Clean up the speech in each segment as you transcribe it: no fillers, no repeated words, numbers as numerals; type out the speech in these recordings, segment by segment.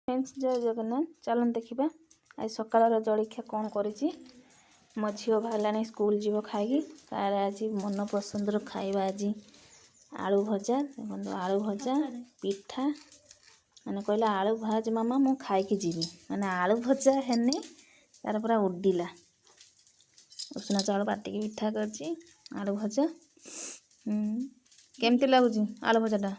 Friends जय जगन्नाथ चलन देखा आज सकाल जलखिया कौन करी मो झील बाहर स्कूल जीव खाई तार आज मन पसंद खाଇବା आज आलू भजा देखो आलू भजा पिठा मैंने कहला आलू भाज मामा मु खाई जीवी मैंने आलू भजा हेनी तार पूरा उड्डीला उषुना चाउल बाटिकी पिठा करची आलू भजा केमती लगुच आलू भजाटा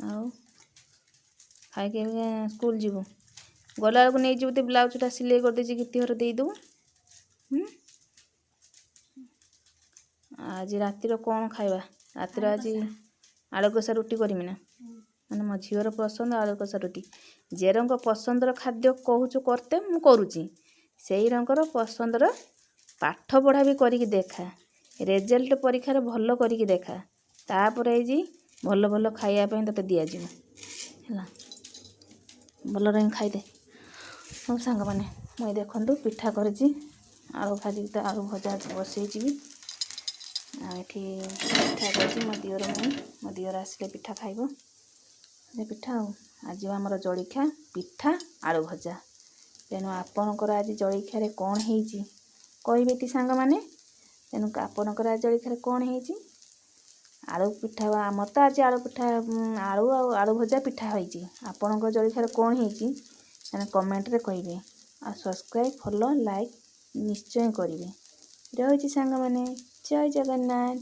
आउ खाई स्कूल जीवु गला बेलू नहीं जीव ब्लाउजटा सिलाई कर देछि गीति घर दे दू आज रातिर कौन खाइबा रातिर आज आलू कषा रुटी करमी ना मैंने मो झीवर पसंद आलू कषा रुटी जे रंग पसंदर खाद्य कहूँ करते मु करुँची से रंगर पसंदर पाठ पढ़ा भी करिकी देखा रिजल्ट परीक्षार भल करिकी देखा तापर जी भल भल खाइबा तोते दिज्व है भल रही खाईदे मो सांग मैंने मुई देखु पिठा करी आलू भाजी तो आलू भजा बसई पिठा कर मो दिवर मो दिवर आसिले पिठा खाइब पिठा आज आमर जलखिया पिठा आलू भजा तेणु आपणकर आज जलखिया कौन होती कहबे सांग मैंने तेणु आपणकर आज जलखिया कौन होती आलू पिठा आमर तो आज आलू पिठा आलू भजा पिठा होती आपणकर जलखिया कौन होती कमेंट रे कहिबे आ सब्सक्राइब फॉलो लाइक निश्चय करेंगे रही सांग मैंने जय जगन्नाथ।